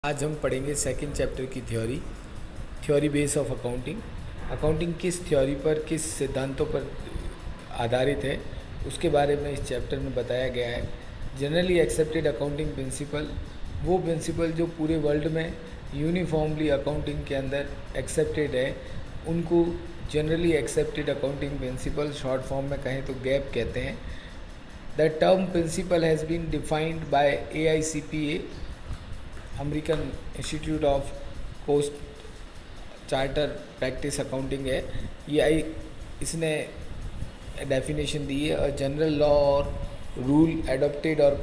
आज हम पढ़ेंगे सेकंड चैप्टर की theory base of accounting. Accounting किस थ्योरी पर, किस सिद्धांतों पर आधारित है, उसके बारे में इस चैप्टर में बताया गया है। जनरली एक्सेप्टेड अकाउंटिंग प्रिंसिपल, वो प्रिंसिपल जो पूरे वर्ल्ड में यूनिफॉर्मली अकाउंटिंग के अंदर एक्सेप्टेड है, उनको generally accepted accounting principle, short form में कहें तो गैप कहते हैं। The term principle has been defined by AICPA, American Institute of post charter practice accounting है। इसने डेफिनेशन दी है, a general law or rule adopted or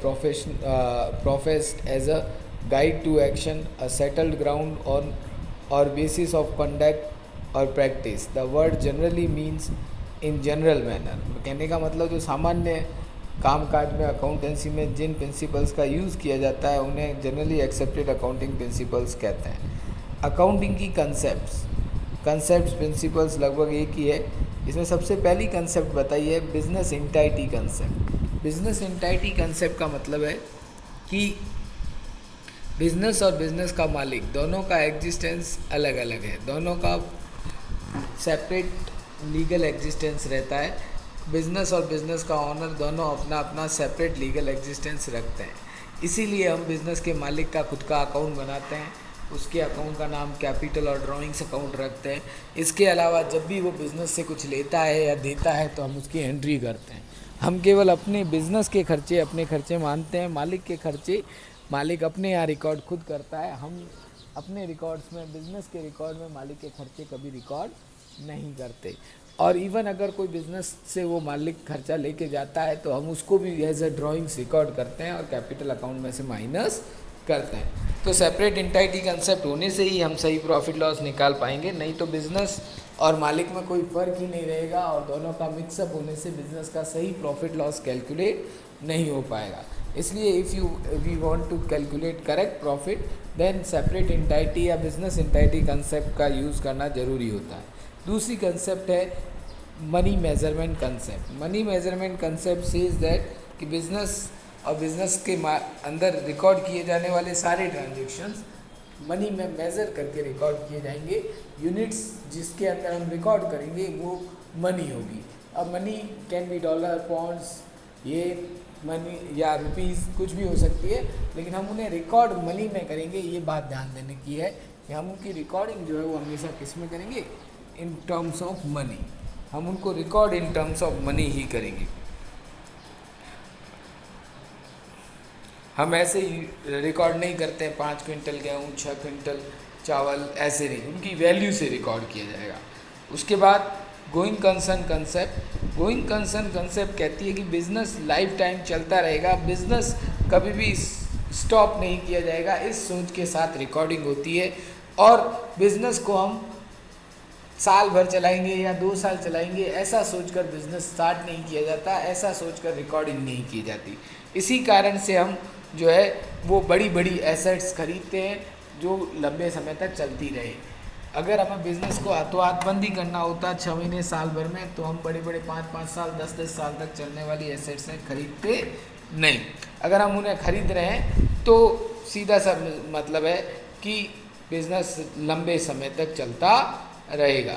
professed as a guide to action, a settled ground on or basis of conduct or practice. The word generally means in general manner. कहने का मतलब जो सामान्य कामकाज में, accountancy में जिन principles का use किया जाता है उन्हें जनरली एक्सेप्टेड अकाउंटिंग प्रिंसिपल्स कहते हैं। अकाउंटिंग की कंसेप्ट्स प्रिंसिपल्स लगभग एक ही है। इसमें सबसे पहली कंसेप्ट बताई है बिजनेस इंटाइटी कंसेप्ट। बिजनेस इंटाइटी कंसेप्ट का मतलब है कि बिजनेस और बिजनेस का मालिक दोनों का एग्जिस्टेंस अलग अलग है, दोनों का सेपरेट लीगल एग्जिस्टेंस रहता है। बिज़नेस और बिज़नेस का ऑनर दोनों अपना अपना सेपरेट लीगल एग्जिस्टेंस रखते हैं। इसीलिए हम बिज़नेस के मालिक का खुद का अकाउंट बनाते हैं, उसके अकाउंट का नाम कैपिटल और ड्राइंग्स अकाउंट रखते हैं। इसके अलावा जब भी वो बिज़नेस से कुछ लेता है या देता है तो हम उसकी एंट्री करते हैं। हम केवल अपने बिज़नेस के खर्चे अपने खर्चे मानते हैं, मालिक के खर्चे मालिक अपने यहाँ रिकॉर्ड खुद करता है। हम अपने रिकॉर्ड्स में, बिज़नेस के रिकॉर्ड में मालिक के खर्चे कभी रिकॉर्ड नहीं करते। और इवन अगर कोई बिज़नेस से वो मालिक खर्चा लेके जाता है तो हम उसको भी एज अ ड्राइंग्स रिकॉर्ड करते हैं और कैपिटल अकाउंट में से माइनस करते हैं। तो सेपरेट इंटाइटी कंसेप्ट होने से ही हम सही प्रॉफिट लॉस निकाल पाएंगे, नहीं तो बिज़नेस और मालिक में कोई फ़र्क ही नहीं रहेगा और दोनों का मिक्सअप होने से बिज़नेस का सही प्रॉफिट लॉस कैलकुलेट नहीं हो पाएगा। इसलिए if we want to calculate correct profit, then separate entity या बिज़नेस इंटाइटी कंसेप्ट का यूज़ करना ज़रूरी होता है। दूसरी कंसेप्ट है money measurement concept. Money measurement concept says that कि बिज़नेस और बिज़नेस के अंदर रिकॉर्ड किए जाने वाले सारे ट्रांजेक्शन्स मनी में मेज़र करके रिकॉर्ड किए जाएंगे। यूनिट्स जिसके अंदर हम रिकॉर्ड करेंगे वो मनी होगी। अब money can be dollar, pounds, ये मनी या रुपीज़ कुछ भी हो सकती है, लेकिन हम उन्हें रिकॉर्ड मनी में करेंगे। ये बात ध्यान देने की है कि हम उनकी रिकॉर्डिंग जो है वो हमेशा किस में करेंगे, इन टर्म्स ऑफ मनी। हम उनको record in terms of money ही करेंगे। हम ऐसे ही रिकॉर्ड नहीं करते हैं 5 क्विंटल गेहूँ, 6 क्विंटल चावल, ऐसे नहीं, उनकी वैल्यू से रिकॉर्ड किया जाएगा। उसके बाद going concern concept. Going concern concept कहती है कि बिज़नेस लाइफ टाइम चलता रहेगा, बिज़नेस कभी भी स्टॉप नहीं किया जाएगा, इस सोच के साथ रिकॉर्डिंग होती है। और बिज़नेस को हम साल भर चलाएंगे या 2 साल चलाएंगे ऐसा सोचकर बिज़नेस स्टार्ट नहीं किया जाता, ऐसा सोचकर रिकॉर्डिंग नहीं की जाती। इसी कारण से हम जो है वो बड़ी बड़ी एसेट्स खरीदते हैं जो लंबे समय तक चलती रहे। अगर हमें बिज़नेस को हाथों हाथ बंदी करना होता 6 महीने साल भर में, तो हम बड़े बड़े 5-5 साल 10-10 साल तक चलने वाली एसेट्स हैं खरीदते नहीं। अगर हम उन्हें खरीद रहे हैं तो सीधा सा मतलब है कि बिज़नेस लंबे समय तक चलता रहेगा।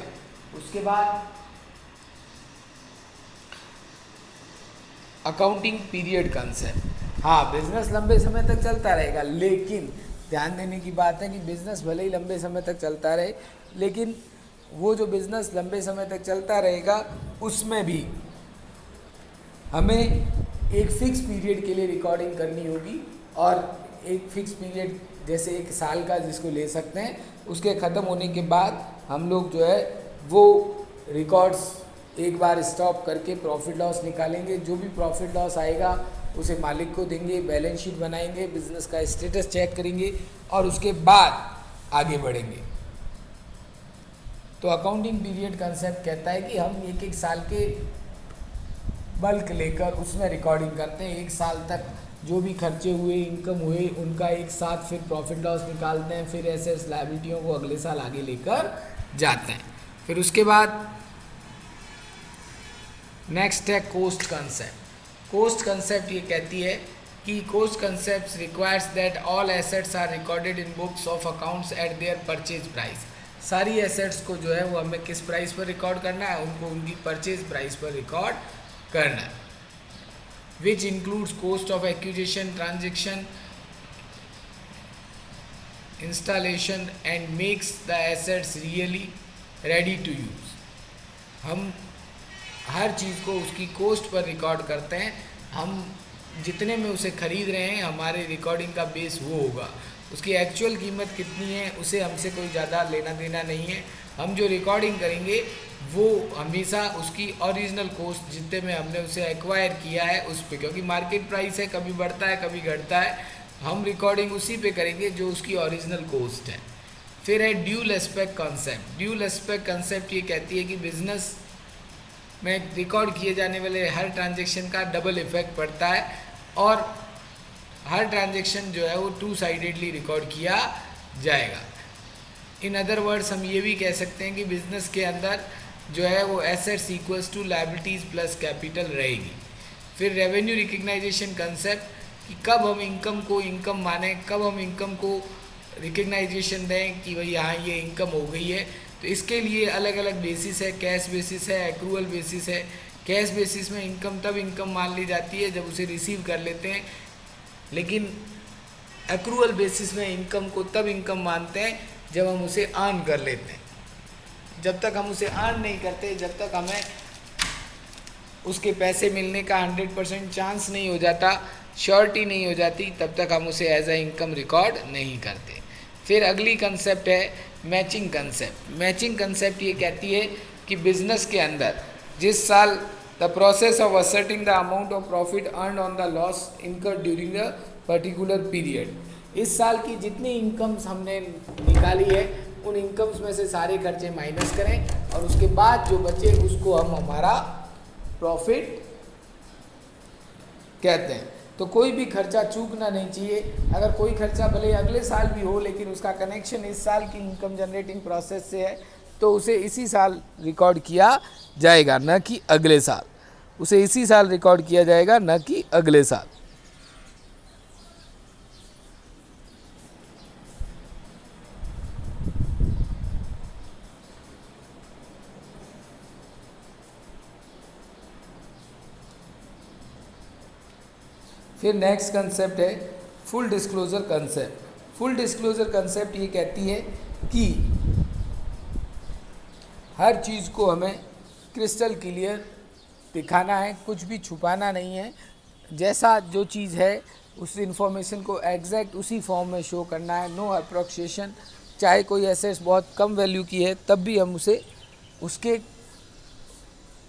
उसके बाद अकाउंटिंग पीरियड कंसेप्ट। हाँ, बिजनेस लंबे समय तक चलता रहेगा, लेकिन ध्यान देने की बात है कि बिजनेस भले ही लंबे समय तक चलता रहे, लेकिन वो जो बिजनेस लंबे समय तक चलता रहेगा उसमें भी हमें एक फिक्स पीरियड के लिए रिकॉर्डिंग करनी होगी। और एक फिक्स पीरियड जैसे 1 साल का जिसको ले सकते हैं, उसके ख़त्म होने के बाद हम लोग जो है वो रिकॉर्ड्स एक बार स्टॉप करके प्रॉफिट लॉस निकालेंगे। जो भी प्रॉफिट लॉस आएगा उसे मालिक को देंगे, बैलेंस शीट बनाएंगे, बिजनेस का स्टेटस चेक करेंगे और उसके बाद आगे बढ़ेंगे। तो अकाउंटिंग पीरियड कंसेप्ट कहता है कि हम 1-1 साल के बल्क लेकर उसमें रिकॉर्डिंग करते हैं। 1 साल तक जो भी खर्चे हुए, इनकम हुए, उनका एक साथ फिर प्रॉफिट लॉस निकालते हैं, फिर एसेट्स लायबिलिटियों को अगले साल आगे लेकर जाते हैं। फिर उसके बाद नेक्स्ट है कोस्ट कंसेप्ट। कोस्ट कंसेप्ट ये कहती है कि cost concept requires that all assets are recorded in books of accounts at their purchase price. सारी एसेट्स को जो है वो हमें किस प्राइस पर रिकॉर्ड करना है, उनको उनकी परचेज प्राइस पर रिकॉर्ड करना है, which includes cost of acquisition, transaction, installation and makes the assets really ready to use. हम हर चीज़ को उसकी कोस्ट पर रिकॉर्ड करते हैं। हम जितने में उसे खरीद रहे हैं हमारे रिकॉर्डिंग का बेस वो होगा। उसकी एक्चुअल कीमत कितनी है उसे हमसे कोई ज़्यादा लेना देना नहीं है। हम जो रिकॉर्डिंग करेंगे वो हमेशा उसकी ओरिजिनल कोस्ट जितने में हमने उसे एक्वायर किया है उस पे, क्योंकि मार्केट प्राइस है, कभी बढ़ता है कभी घटता है, हम रिकॉर्डिंग उसी पे करेंगे जो उसकी ओरिजिनल कोस्ट है। फिर है dual aspect concept. Dual aspect concept ये कहती है कि बिजनेस में रिकॉर्ड किए जाने वाले हर ट्रांजेक्शन का डबल इफेक्ट पड़ता है और हर ट्रांजेक्शन जो है वो टू साइडेडली रिकॉर्ड किया जाएगा। इन अदर वर्ड्स हम ये भी कह सकते हैं कि बिजनेस के अंदर जो है वो assets equals to liabilities plus capital रहेगी। फिर रेवेन्यू रिकग्नाइजेशन कंसेप्ट कि कब हम इनकम को इनकम माने, कब हम इनकम को रिकग्नाइजेशन दें कि भाई हाँ ये इनकम हो गई है। तो इसके लिए अलग अलग बेसिस है, कैश बेसिस है, एक्रूअल बेसिस है। कैश बेसिस में इनकम तब इनकम मान ली जाती है जब उसे रिसीव कर लेते हैं, लेकिन एक्रूअल बेसिस में इनकम को तब इनकम मानते हैं जब हम उसे अर्न कर लेते हैं। जब तक हम उसे अर्न नहीं करते, जब तक हमें उसके पैसे मिलने का 100% चांस नहीं हो जाता, श्योरिटी नहीं हो जाती, तब तक हम उसे एज ए इनकम रिकॉर्ड नहीं करते। फिर अगली कंसेप्ट है मैचिंग कंसेप्ट। मैचिंग कंसेप्ट ये कहती है कि बिजनेस के अंदर जिस साल the process of asserting the amount of profit earn on the loss incurred during the particular period, इस साल की जितनी इनकम्स हमने निकाली है उन इनकम्स में से सारे खर्चे माइनस करें और उसके बाद जो बचे उसको हम हमारा प्रॉफिट कहते हैं। तो कोई भी खर्चा चूकना नहीं चाहिए। अगर कोई खर्चा भले अगले साल भी हो लेकिन उसका कनेक्शन इस साल की इनकम जनरेटिंग प्रोसेस से है तो उसे इसी साल रिकॉर्ड किया जाएगा, न कि अगले साल। उसे इसी साल रिकॉर्ड किया जाएगा, न कि अगले साल। फिर नेक्स्ट कंसेप्ट है full disclosure concept. Full disclosure concept ये कहती है कि हर चीज़ को हमें क्रिस्टल क्लियर दिखाना है, कुछ भी छुपाना नहीं है। जैसा जो चीज़ है उस इन्फॉर्मेशन को एग्जैक्ट उसी फॉर्म में शो करना है, नो अप्रोक्सिएशन। चाहे कोई एसेट्स बहुत कम वैल्यू की है तब भी हम उसे उसके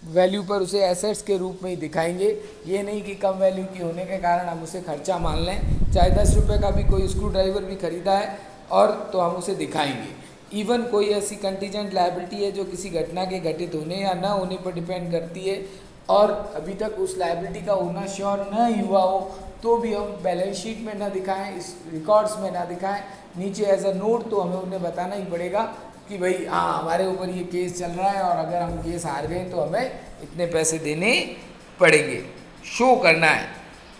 वैल्यू पर उसे एसेट्स के रूप में ही दिखाएंगे। ये नहीं कि कम वैल्यू की होने के कारण हम उसे खर्चा मान लें। चाहे 10 रुपये का भी कोई स्क्रू ड्राइवर भी खरीदा है और तो हम उसे दिखाएंगे। इवन कोई ऐसी कंटीजेंट लायबिलिटी है जो किसी घटना के घटित होने या न होने पर डिपेंड करती है और अभी तक उस लायबिलिटी का होना श्योर न ही हुआ हो तो भी हम बैलेंस शीट में ना दिखाएं, इस रिकॉर्ड्स में ना दिखाएं, नीचे एज अ नोट तो हमें उन्हें बताना ही पड़ेगा कि भाई हाँ हमारे ऊपर ये केस चल रहा है और अगर हम केस हार गए तो हमें इतने पैसे देने पड़ेंगे, शो करना है।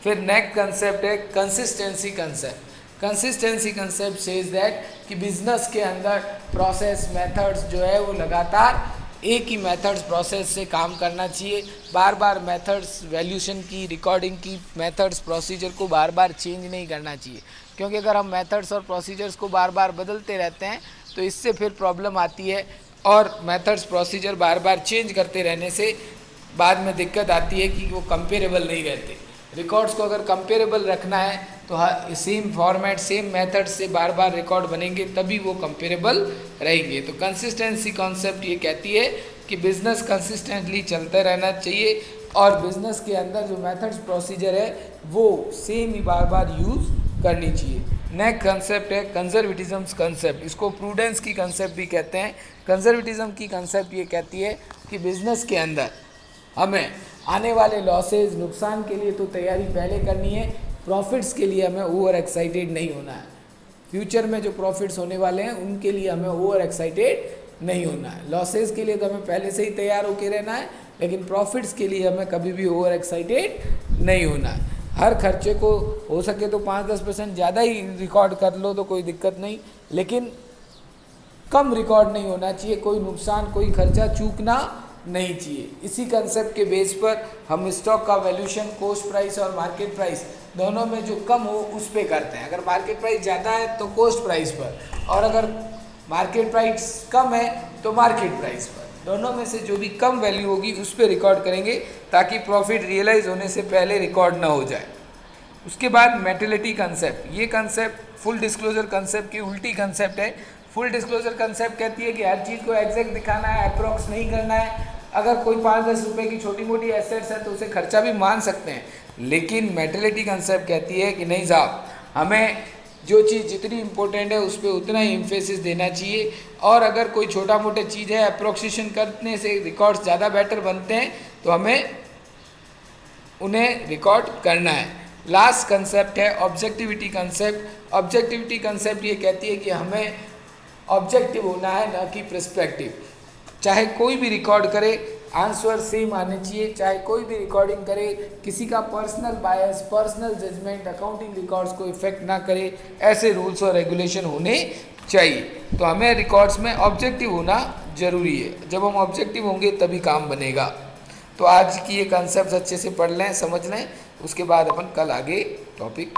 फिर नेक्स्ट कंसेप्ट है consistency concept. Consistency concept says that कि बिजनेस के अंदर प्रोसेस मेथड्स जो है वो लगातार एक ही मेथड्स प्रोसेस से काम करना चाहिए। बार बार मेथड्स वैल्यूशन की, रिकॉर्डिंग की मेथड्स प्रोसीजर को बार बार चेंज नहीं करना चाहिए, क्योंकि अगर हम मेथड्स और प्रोसीजर्स को बार बार बदलते रहते हैं तो इससे फिर प्रॉब्लम आती है और मेथड्स प्रोसीजर बार बार चेंज करते रहने से बाद में दिक्कत आती है कि वो कंपेरेबल नहीं रहते। रिकॉर्ड्स को अगर कंपेरेबल रखना है तो सेम फॉर्मेट सेम मेथड से बार बार रिकॉर्ड बनेंगे तभी वो कंपेरेबल रहेंगे। तो कंसिस्टेंसी कॉन्सेप्ट ये कहती है कि बिजनेस कंसिस्टेंटली चलते रहना चाहिए और बिजनेस के अंदर जो मेथड्स प्रोसीजर है वो सेम ही बार बार यूज़ करनी चाहिए। नेक्स्ट कंसेप्ट है कंजर्वेटिज्म कंसेप्ट। इसको प्रूडेंस की कंसेप्ट भी कहते हैं। कंजर्वेटिज्म की कंसेप्ट ये कहती है कि बिजनेस के अंदर हमें आने वाले लॉसेज नुकसान के लिए तो तैयारी पहले करनी है, प्रॉफिट्स के लिए हमें ओवर एक्साइटेड नहीं होना है। फ्यूचर में जो प्रॉफिट्स होने वाले हैं उनके लिए हमें ओवर एक्साइटेड नहीं होना है। लॉसेज के लिए तो हमें पहले से ही तैयार होकर रहना है, लेकिन प्रॉफिट्स के लिए हमें कभी भी ओवर एक्साइटेड नहीं होना है। हर खर्चे को हो सके तो 5-10% ज़्यादा ही रिकॉर्ड कर लो तो कोई दिक्कत नहीं, लेकिन कम रिकॉर्ड नहीं होना चाहिए, कोई नुकसान कोई खर्चा चूकना नहीं चाहिए। इसी कंसेप्ट के बेस पर हम स्टॉक का वैल्यूएशन कॉस्ट प्राइस और मार्केट प्राइस दोनों में जो कम हो उस पे करते हैं। अगर मार्केट प्राइस ज़्यादा है तो कॉस्ट प्राइस पर, और अगर मार्केट प्राइस कम है तो मार्केट प्राइस पर, दोनों में से जो भी कम वैल्यू होगी उस पर रिकॉर्ड करेंगे ताकि प्रॉफिट रियलाइज होने से पहले रिकॉर्ड ना हो जाए। उसके बाद मेटेलिटी कंसेप्ट, ये कंसेप्ट फुल डिस्क्लोजर कंसेप्ट की उल्टी कंसेप्ट है। फुल डिस्क्लोजर कंसेप्ट कहती है कि हर चीज़ को एग्जैक्ट दिखाना है, अप्रॉक्स नहीं करना है। अगर कोई 5-10 रुपये की छोटी मोटी एसेट्स है तो उसे खर्चा भी मान सकते हैं, लेकिन मेटेलिटी कंसेप्ट कहती है कि नहीं साहब, हमें जो चीज़ जितनी इंपॉर्टेंट है उस पर उतना ही इम्फेसिस देना चाहिए, और अगर कोई छोटा मोटा चीज़ है अप्रोक्सीशन करने से रिकॉर्ड्स ज़्यादा बेटर बनते हैं तो हमें उन्हें रिकॉर्ड करना है। लास्ट कंसेप्ट है ऑब्जेक्टिविटी कंसेप्ट। ऑब्जेक्टिविटी कंसेप्ट ये कहती है कि हमें ऑब्जेक्टिव होना है, ना कि प्रिस्पेक्टिव। चाहे कोई भी रिकॉर्ड करे आंसर सेम आने चाहिए, चाहे कोई भी रिकॉर्डिंग करे किसी का personal bias personal judgement accounting records को इफेक्ट ना करे, ऐसे रूल्स और रेगुलेशन होने चाहिए। तो हमें रिकॉर्ड्स में ऑब्जेक्टिव होना ज़रूरी है। जब हम ऑब्जेक्टिव होंगे तभी काम बनेगा। तो आज की ये कंसेप्ट अच्छे से पढ़ लें, समझ लें, उसके बाद अपन कल आगे टॉपिक